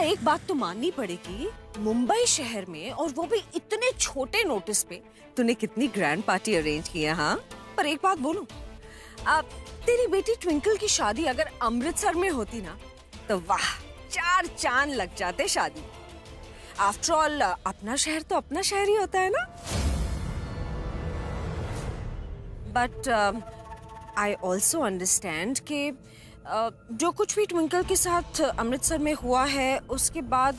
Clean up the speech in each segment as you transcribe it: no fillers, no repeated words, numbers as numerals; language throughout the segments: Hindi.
एक बात तो माननी पड़ेगी, मुंबई शहर में और वो भी इतने छोटे नोटिस पे तूने कितनी ग्रैंड पार्टी अरेंज की है। हाँ, पर एक बात बोलूं, अब तेरी बेटी ट्विंकल की शादी अगर अमृतसर में होती ना तो वाह, 4 चांद लग जाते शादी। आफ्टर ऑल अपना शहर तो अपना शहर ही होता है ना। बट आई ऑल्सो अंडरस्टैंड कि जो कुछ भी ट्विंकल के साथ अमृतसर में हुआ है उसके बाद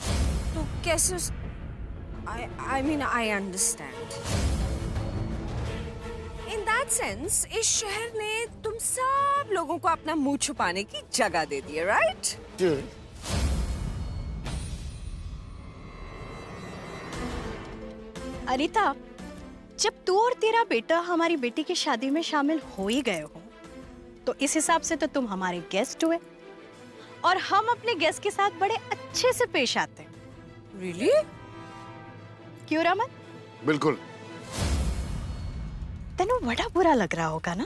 तो कैसे I mean I understand. In that sense, इस शहर ने तुम सब लोगों को अपना मुंह छुपाने की जगह दे दी है, राइट? अनीता, जब तू और तेरा बेटा हमारी बेटी की शादी में शामिल हो ही गए हो, तो इस हिसाब से तो तुम हमारे गेस्ट हुए और हम अपने गेस्ट के साथ बड़े अच्छे से पेश आते हैं। Really? क्यों रमन? बिल्कुल। तेनू बड़ा बुरा लग रहा होगा ना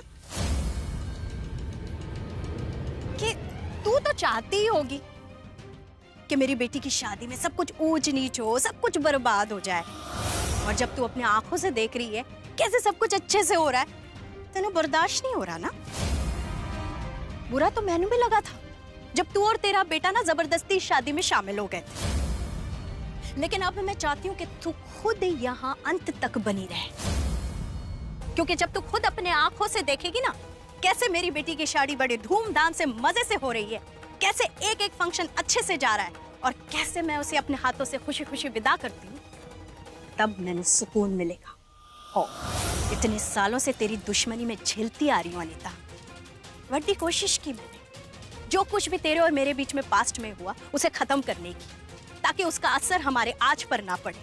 कि तू तो चाहती ही होगी कि मेरी बेटी की शादी में सब कुछ ऊंच नीच हो, सब कुछ बर्बाद हो जाए। और जब तू अपनी आंखों से देख रही है कैसे सब कुछ अच्छे से हो रहा है, तेनू बर्दाश्त नहीं हो रहा ना। बुरा तो मैंने भी लगा था जब तू और तेरा बेटा ना जबरदस्ती शादी में शामिल हो गए थे। लेकिन अब मैं चाहती हूँ कि तू खुद यहाँ अंत तक बनी रहे, क्योंकि जब तू खुद अपने आंखों से देखेगी ना कैसे मेरी बेटी की शादी बड़े धूमधाम से मजे से हो रही है, कैसे एक एक फंक्शन अच्छे से जा रहा है और कैसे मैं उसे अपने हाथों से खुशी खुशी विदा करती हूँ, तब मैंने सुकून मिलेगा। हो, इतने सालों से तेरी दुश्मनी में झेलती आ रही हूँ अनीता। बड़ी कोशिश की मैंने जो कुछ भी तेरे और मेरे बीच में पास्ट में हुआ उसे खत्म करने की, ताकि उसका असर हमारे आज पर ना पड़े।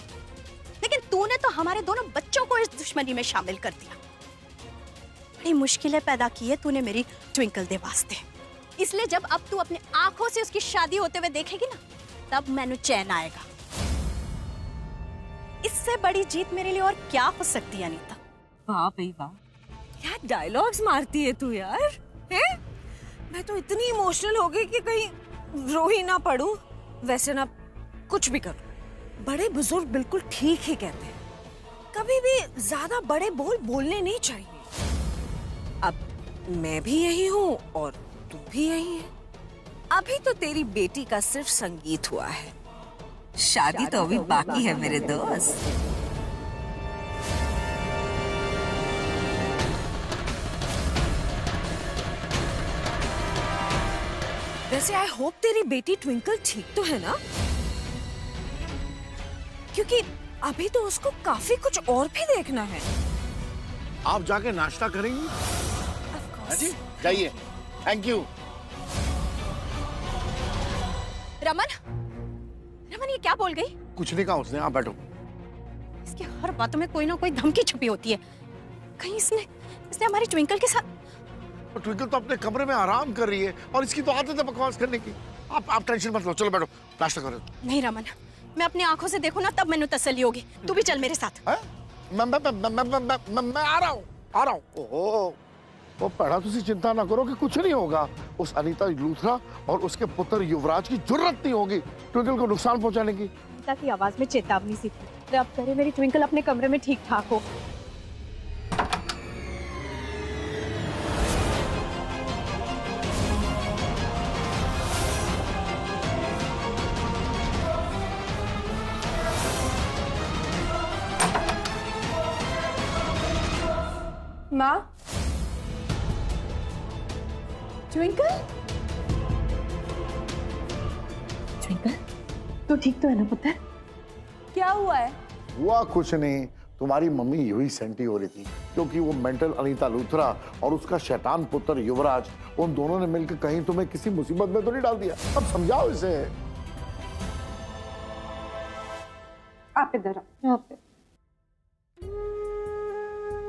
लेकिन तूने तो हमारे दोनों बच्चों को इस दुश्मनी में शामिल कर दिया। बड़ी मुश्किलें पैदा की है तूने मेरी ट्विंकल दे वास्ते। इसलिए जब अब तू अपनी आंखों से उसकी शादी होते हुए देखेगी ना, तब मैंने चैन आएगा। इससे बड़ी जीत मेरे लिए और क्या हो सकती है अनीता? वाह भाई वाह, क्या डायलॉग्स मारती है तू यार, हैं? मैं तो इतनी इमोशनल हो गई कि कहीं रो ही ना पड़ूं। वैसे ना कुछ भी करो, बड़े बुजुर्ग बिल्कुल ठीक ही कहते हैं, कभी भी ज्यादा बड़े बोल बोलने नहीं चाहिए। अब मैं भी यही हूँ और तू भी यही है। अभी तो तेरी बेटी का सिर्फ संगीत हुआ है, शादी तो अभी बाकी है मेरे दोस्त। वैसे आई होप तेरी बेटी ट्विंकल ठीक तो है ना, क्योंकि अभी तो उसको काफी कुछ और भी देखना है। आप जाके नाश्ता करेंगी? जी जाइए, थैंक यू। रमन, रमन ये क्या बोल गई? कुछ नहीं कहा उसने, आप बैठो। इसकी हर बातों में कोई ना कोई धमकी छुपी होती है। कहीं इसने हमारी ट्विंकल के साथ। ट्विंकल तो अपने कमरे में आराम कर रही है और इसकी तो आदत है बकवास करने की। आप टेंशन मत लो, चलो बैठो नाश्ता करो। नहीं रमन, मैं अपनी आंखों से देखूं ना तब मैंने तसल्ली होगी। तू भी चल मेरे साथ। मैं आ रहा हूँ। ओहो, वो पढ़ा तुसी चिंता ना करो कि कुछ नहीं होगा। उस अनीता लूथरा और उसके पुत्र युवराज की जरूरत नहीं होगी ट्विंकल को नुकसान पहुंचाने की। अनीता की आवाज में चेतावनी सी थी। रब करे मेरी ट्विंकल अपने कमरे में ठीक ठाक हो। माँ, ट्विंकल, ट्विंकल, तू ठीक तो है ना पुत्र? क्या हुआ है? हुआ कुछ नहीं, तुम्हारी मम्मी यूं ही सेंटी हो रही थी क्योंकि वो मेंटल अनीता लूथरा और उसका शैतान पुत्र युवराज, उन दोनों ने मिलकर कहीं तुम्हें किसी मुसीबत में तो नहीं डाल दिया? अब समझाओ इसे। आप इधर आओ, यहाँ पे।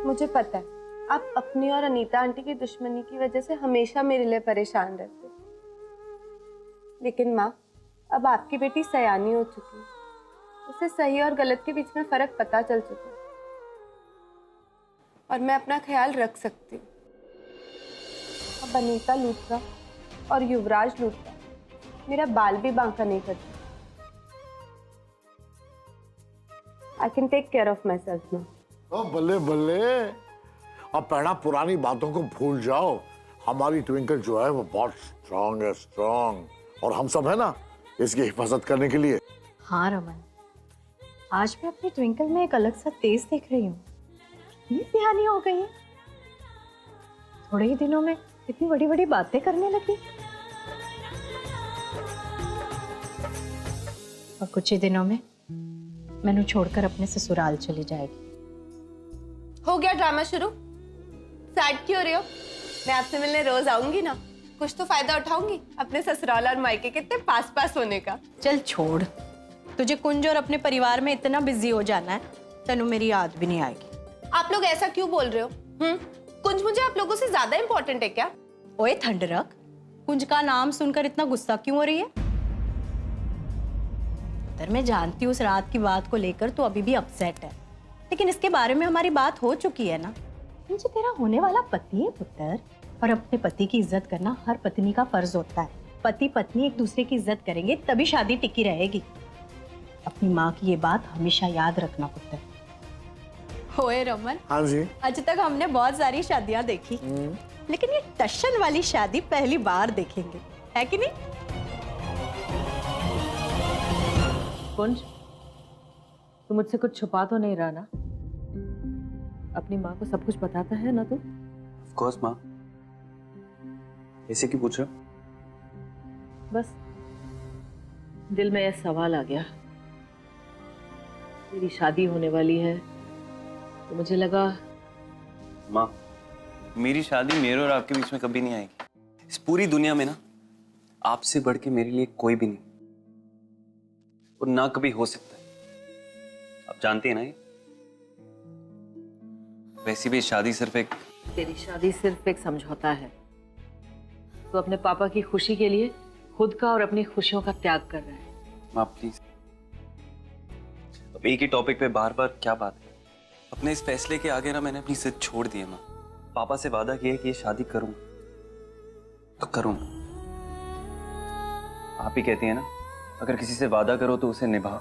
मुझे पता है आप अपनी और अनीता आंटी की दुश्मनी की वजह से हमेशा मेरे लिए परेशान रहते, लेकिन माँ अब आपकी बेटी सयानी हो चुकी है, उसे सही और गलत के बीच में फर्क पता चल चुका है और मैं अपना ख्याल रख सकती हूँ। अब अनीता लूथरा और युवराज लूथरा मेरा बाल भी बांका नहीं करती। I can take care of myself ना। ओ बल्ले बल्ले, अब पहना पुरानी बातों को भूल जाओ। हमारी ट्विंकल जो है वो बहुत स्ट्रांग है, स्ट्रांग, और हम सब है ना इसकी हिफाजत करने के लिए। हाँ रमन, आज मैं अपनी ट्विंकल में एक अलग सा तेज देख रही हूँ। कितनी सियानी हो गई है, थोड़े ही दिनों में इतनी बड़ी बड़ी बातें करने लगी। और कुछ ही दिनों में मैनू छोड़कर अपने ससुराल चली जाएगी। हो गया ड्रामा शुरू? सैड क्यों रहे हो? मैं आपसे मिलने रोज आऊंगी ना, कुछ तो फायदा उठाऊंगी अपने ससुराल और मायके के इतने पास पास होने का। चल छोड़, तुझे कुंज और अपने परिवार में इतना बिजी हो जाना है, तनु मेरी याद भी नहीं आएगी। आप लोग ऐसा क्यों बोल रहे हो? कुंज मुझे आप लोगों से ज्यादा इंपॉर्टेंट है क्या? ओए थंडरक, कुंज का नाम सुनकर इतना गुस्सा क्यों हो रही है? तर मैं जानती हूँ उस रात की बात को लेकर तो अभी भी अपसेट है, लेकिन इसके बारे में हमारी बात हो चुकी है ना। मुझे तेरा होने वाला पति है पुत्र, और अपने पति की इज्जत करना हर पत्नी का फर्ज होता है। पति पत्नी एक दूसरे की इज्जत करेंगे तभी शादी टिकी रहेगी। अपनी माँ की ये बात हमेशा याद रखना पुत्र। ओए रमन, हाँ जी। आज तक हमने बहुत सारी शादियां देखी, लेकिन ये टशन वाली शादी पहली बार देखेंगे, है कि नहीं? कुंज, तू मुझसे कुछ छुपा तो नहीं रहा ना? अपनी माँ को सब कुछ बताता है ना तू? ऑफ कोर्स माँ, ऐसे क्यों पूछ रहे हो? बस दिल में यह सवाल आ गया, तेरी शादी होने वाली है तो मुझे लगा। माँ, मेरी शादी मेरे और आपके बीच में कभी नहीं आएगी। इस पूरी दुनिया में ना आपसे बढ़ के मेरे लिए कोई भी नहीं, और ना कभी हो सकता है। आप जानते हैं ना ये। वैसे भी शादी सिर्फ एक तेरी शादी सिर्फ एक समझौता है। तो अपने पापा की खुशी के लिए खुद का और अपनी खुशियों का त्याग कर रहा है। माँ प्लीज, अब एक ही टॉपिक पे बार बार क्या बात है? अपने इस फैसले के आगे ना मैंने अपनी जिद छोड़ दी है माँ। पापा से वादा किया है कि ये शादी करूं तो करूं। आप ही कहती है ना, अगर किसी से वादा करो तो उसे निभाओ।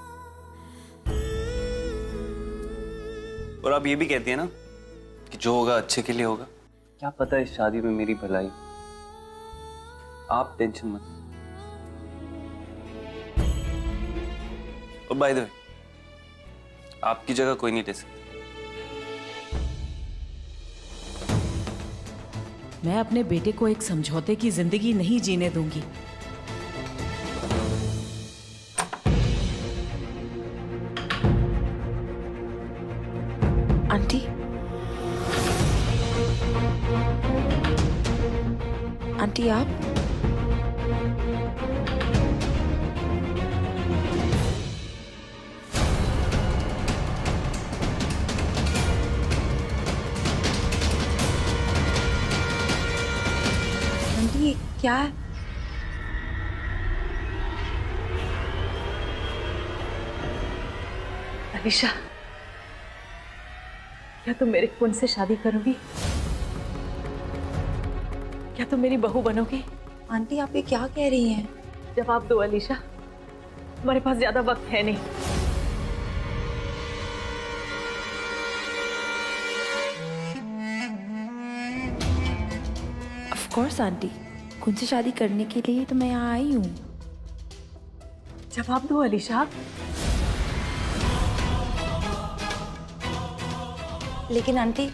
और आप ये भी कहती है ना कि जो होगा अच्छे के लिए होगा। क्या पता इस शादी में मेरी भलाई। आप टेंशन मत। और बाय द वे, आपकी जगह कोई नहीं ले सकता। मैं अपने बेटे को एक समझौते की जिंदगी नहीं जीने दूंगी। आंटी, आंटी आप? आंटी क्या है? अलीशा, क्या तुम मेरे कुंज से शादी करोगी? क्या तुम मेरी बहू बनोगी? आंटी आप ये क्या कह रही हैं? जवाब दो अलीशा, हमारे पास ज्यादा वक्त है नहीं। ऑफ कोर्स आंटी, कुंज से शादी करने के लिए तो मैं यहाँ आई हूँ। जवाब दो अलीशा। लेकिन आंटी,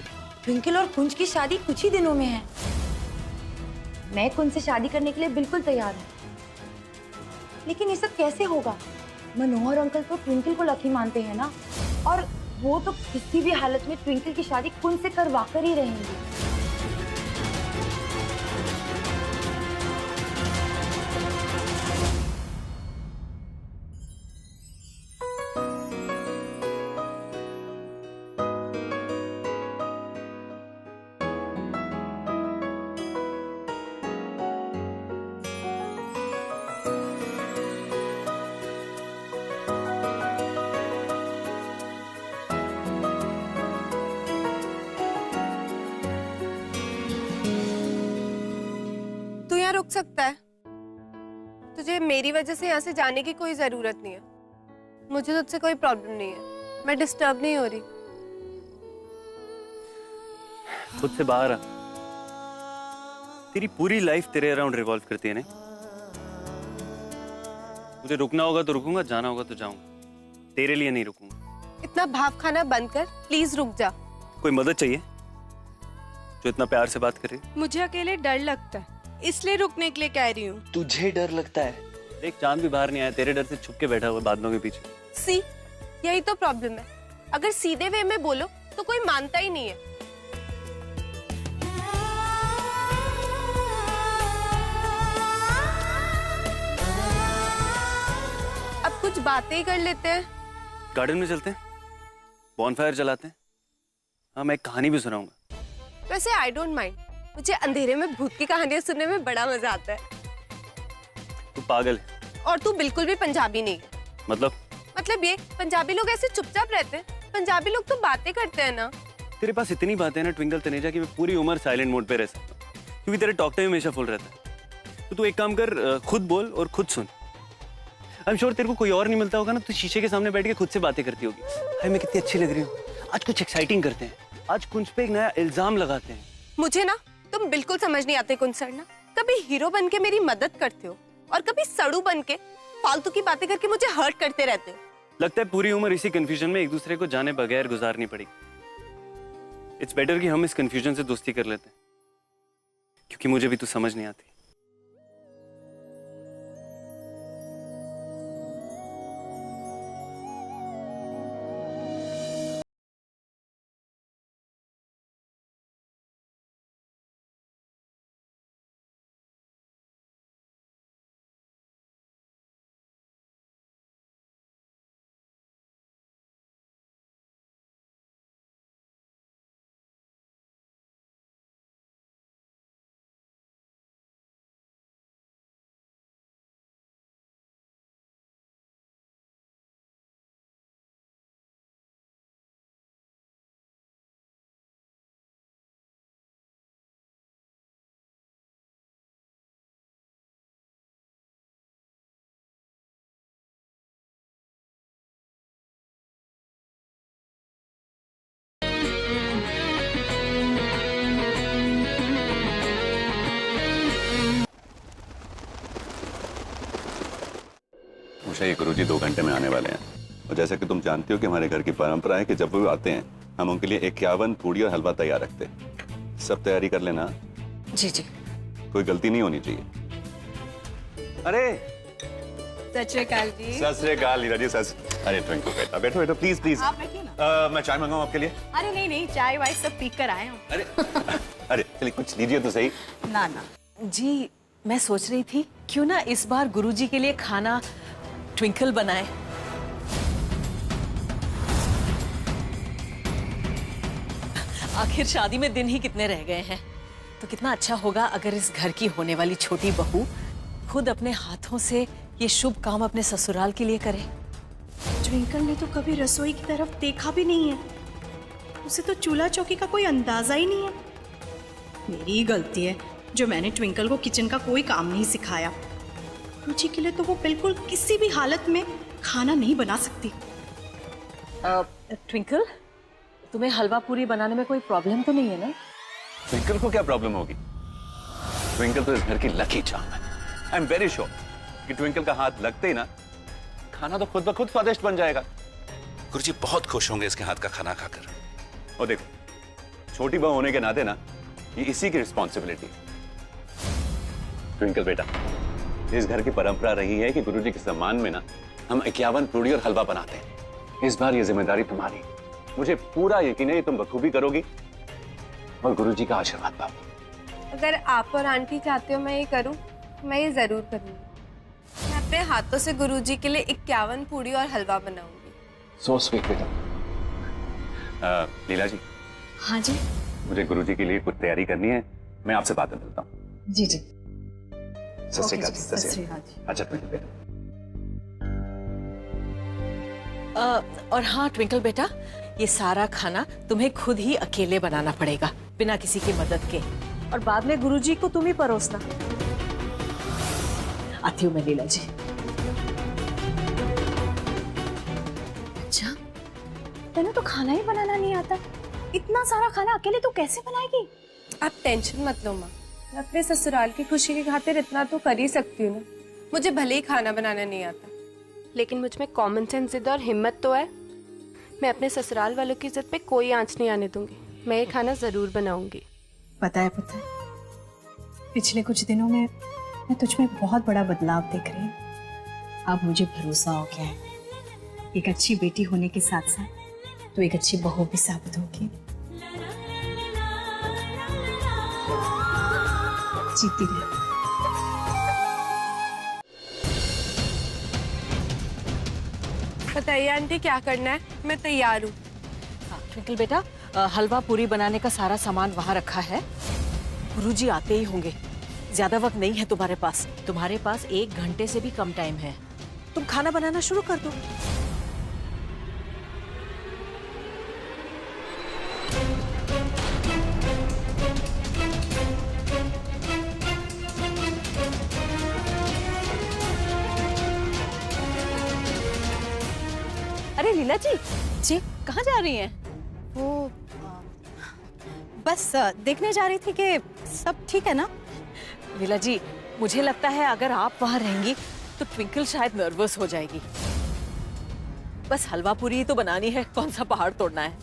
ट्विंकल और कुंज की शादी कुछ ही दिनों में है। मैं कुंज से शादी करने के लिए बिल्कुल तैयार हूँ, लेकिन ये सब कैसे होगा? मनोहर अंकल तो ट्विंकल को लकी मानते हैं ना, और वो तो किसी भी हालत में ट्विंकल की शादी कुंज से करवा कर ही रहेंगे। तू यहाँ रुक सकता है, तुझे मेरी वजह से यहाँ से जाने की कोई जरूरत नहीं है। मुझे तुझसे कोई प्रॉब्लम नहीं है। मैं डिस्टर्ब नहीं हो रही? खुद से बाहर आ। तेरी पूरी लाइफ तेरे अराउंड रिवॉल्व करती है ना। मुझे रुकना होगा तो रुकूंगा, जाना होगा तो जाऊंगा, तेरे लिए नहीं रुकूंगा। इतना भाव खाना बंद कर, प्लीज रुक जा। कोई मदद चाहिए जो इतना प्यार से बात कर रही है? मुझे अकेले डर लगता है, इसलिए रुकने के लिए कह रही हूँ। तुझे डर लगता है? एक चांद भी बाहर नहीं आया, तेरे डर से छुप के बैठा हुआ बादलों के पीछे। सी, यही तो प्रॉब्लम है। अगर सीधे वे में बोलो तो कोई मानता ही नहीं है। अब कुछ बातें ही कर लेते हैं। गार्डन में चलते हैं, बॉनफायर जलाते हैं। हाँ, मैं एक कहानी भी सुनाऊंगा। वैसे आई डोंट माइंड, मुझे अंधेरे में भूत की कहानियां सुनने में बड़ा मजा आता है। तू पागल है। और तू बिल्कुल भी पंजाबी नहीं। मतलब ये पंजाबी लोग ऐसे चुपचाप रहते हैं, पंजाबी लोग तो बातें करते हैं ना। तेरे पास इतनी बातें हैं ना ट्विंकल तनेजा की मैं पूरी उम्र साइलेंट मोड पे रह सकता हूँ, क्योंकि तेरे टॉक टाइम हमेशा फुल रहता है। तो तू एक काम कर, खुद बोल और खुद सुन। आई एम श्योर तेरे को कोई और नहीं मिलता होगा ना, तू शीशे के सामने बैठ के खुद से बातें करती होगी। हाय मैं कितनी अच्छी लग रही हूँ, आज कुछ एक्साइटिंग करते हैं, आज कुंज पे एक नया इल्जाम लगाते हैं। मुझे ना तुम बिल्कुल समझ नहीं आते कुंज सर ना। कभी हीरो बन के मेरी मदद करते हो और कभी सड़ू बन के फालतू की बातें करके मुझे हर्ट करते रहते हो। लगता है पूरी उम्र इसी कंफ्यूजन में एक दूसरे को जाने बगैर गुजारनी पड़ेगी। इट्स बेटर कि हम इस कंफ्यूजन से दोस्ती कर लेते हैं, क्योंकि मुझे भी तू समझ नहीं आती। उषा, ये गुरुजी 2 घंटे में आने वाले हैं और जैसा कि तुम जानती हो कि हमारे घर की परंपरा है कि जब वो आते हैं हम उनके लिए 51 पूड़ी और हलवा तैयार रखते हैं। सब तैयारी कर लेना। जी जी। कोई गलती नहीं होनी चाहिए। अरे सत श्री अकाल जी। सत श्री अकाल लीला जी। अरे ट्विंकल बेटा बैठो बैठो, प्लीज प्लीज। आप बैठिए ना। मैं चाय मंगाऊं आपके लिए? अरे नहीं नहीं, चाय वाय सब पी कर आए हूँ। अरे अरे चलिए कुछ लीजिए तो सही। ना ना जी, मैं सोच रही थी क्यों ना इस बार गुरुजी के लिए खाना ट्विंकल बनाए। आखिर शादी में दिन ही कितने रह गए हैं, तो कितना अच्छा होगा अगर इस घर की होने वाली छोटी बहू खुद अपने हाथों से ये शुभ काम अपने ससुराल के लिए करे। ट्विंकल ने तो कभी रसोई की तरफ देखा भी नहीं है, उसे तो चूल्हा चौकी का कोई अंदाजा ही नहीं है। मेरी ही गलती है जो मैंने ट्विंकल को किचन का कोई काम नहीं सिखाया। रुचि के लिए तो वो बिल्कुल किसी भी हालत में खाना नहीं बना सकती। ट्विंकल, तुम्हें हलवा पूरी बनाने में कोई प्रॉब्लम तो नहीं है ना? ट्विंकल को क्या प्रॉब्लम होगी? ट्विंकल तो इस घर की लकी चार्म है। आई एम वेरी श्योर कि ट्विंकल का हाथ लगते ही ना खाना तो खुद ब खुद स्वादिष्ट बन जाएगा। गुरुजी बहुत खुश होंगे इसके हाथ का खाना खाकर। और देखो, छोटी बहू होने के नाते ना ये इसी की रिस्पॉन्सिबिलिटी है। ट्विंकल बेटा, इस घर की परंपरा रही है कि गुरुजी के सम्मान में ना हम 51 पूड़ी और हलवा बनाते हैं। इस बार ये जिम्मेदारी तुम्हारी है। मुझे पूरा यकीन है कि तुम बखूबी करोगी और गुरुजी का आशीर्वाद पाओगी। अगर आप और आंटी चाहते हो मैं ये करूं, मैं ये जरूर करूंगी। मैं अपने हाथों से गुरुजी के लिए 51 पूड़ी और हलवा बनाऊंगी। सो स्वीट बेटा। लीला जी। हाँ जी। मुझे गुरुजी के लिए कुछ तैयारी करनी है, मैं आपसे बाद में मिलता हूँ। जी जी। सत श्री अकाल। सत श्री अकाल। अच्छा ट्विंकल बेटा। और हाँ ट्विंकल बेटा, ये सारा खाना तुम्हें खुद ही अकेले बनाना पड़ेगा, बिना किसी की मदद के, और बाद में गुरुजी को तुम ही परोसना। आती हूँ मैं लीला जी। अच्छा, तेने तो खाना ही बनाना नहीं आता। इतना सारा खाना अकेले तू कैसे बनाएगी? आप टेंशन मत लो माँ, मैं अपने ससुराल की खुशी की खातिर इतना तो कर ही सकती हूँ ना। मुझे भले ही खाना बनाना नहीं आता, लेकिन मुझ में कॉमन सेंस, जिद और हिम्मत तो है। मैं अपने ससुराल वालों की इज्जत पे कोई आंच नहीं आने दूंगी। मैं ये खाना जरूर बनाऊंगी। पता है पिछले कुछ दिनों में मैं तुझ में बहुत बड़ा बदलाव देख रही हूँ। अब मुझे भरोसा हो गया है, एक अच्छी बेटी होने के साथ साथ तो एक अच्छी बहू भी साबित होगी। जीती रहे। बताइए आंटी क्या करना है, मैं तैयार हूँ। ट्विंकल बेटा, हलवा पूरी बनाने का सारा सामान वहाँ रखा है। गुरुजी आते ही होंगे, ज्यादा वक्त नहीं है तुम्हारे पास। तुम्हारे पास 1 घंटे से भी कम टाइम है। तुम खाना बनाना शुरू कर दो। अरे लीला जी, कहाँ जा रही हैं? वो बस देखने जा रही थी कि सब ठीक है ना। लीला जी, मुझे लगता है अगर आप वहाँ रहेंगी तो ट्विंकल शायद नर्वस हो जाएगी। बस हलवा पूरी ही तो बनानी है, कौन सा पहाड़ तोड़ना है।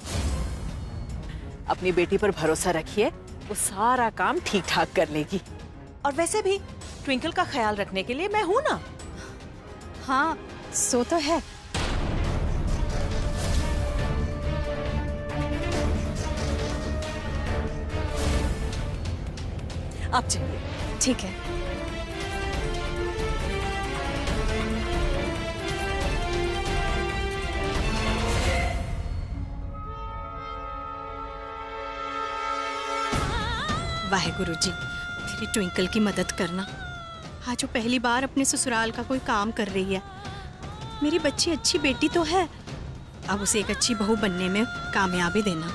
अपनी बेटी पर भरोसा रखिए, वो सारा काम ठीक ठाक कर लेगी। और वैसे भी ट्विंकल का ख्याल रखने के लिए मैं हूं ना। हाँ, सो तो है। आप चलिए। ठीक है। वाहेगुरु जी, मेरी ट्विंकल की मदद करना। आज वो पहली बार अपने ससुराल का कोई काम कर रही है। मेरी बच्ची अच्छी बेटी तो है, अब उसे एक अच्छी बहू बनने में कामयाबी देना।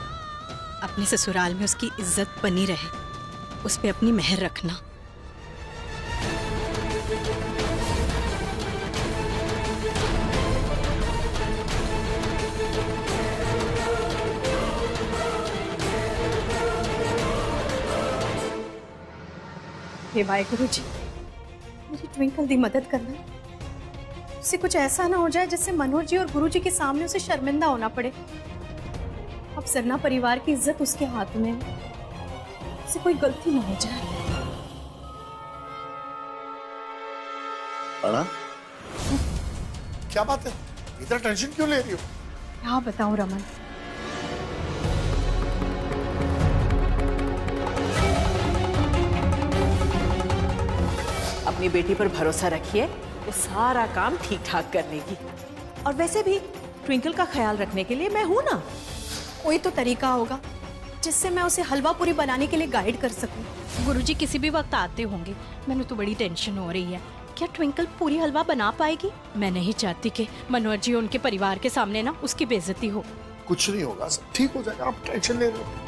अपने ससुराल में उसकी इज्जत बनी रहे, उस पे अपनी मेहर रखना। हे वाहेगुरु जी, मेरी ट्विंकल दी मदद करना। उससे कुछ ऐसा ना हो जाए जिससे मनोज जी और गुरु जी के सामने उसे शर्मिंदा होना पड़े। अब सरना परिवार की इज्जत उसके हाथ में है, उससे कोई गलती ना हो जाए। अना, क्या बात है, इतना टेंशन क्यों ले रही हो? क्या बताऊं रमन, अपनी बेटी पर भरोसा रखिए, वो सारा काम ठीक ठाक कर लेगी। और वैसे भी ट्विंकल का ख्याल रखने के लिए मैं हूं ना। कोई तो तरीका होगा जिससे मैं उसे हलवा पूरी बनाने के लिए गाइड कर सकूं। गुरुजी किसी भी वक्त आते होंगे। मैंने तो बड़ी टेंशन हो रही है, क्या ट्विंकल पूरी हलवा बना पाएगी? मैं नहीं चाहती कि मनोहर जी और उनके परिवार के सामने ना उसकी बेइज्जती हो। कुछ नहीं होगा, सब ठीक हो जाएगा, आप टेंशन ले रहे हो।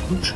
कुछ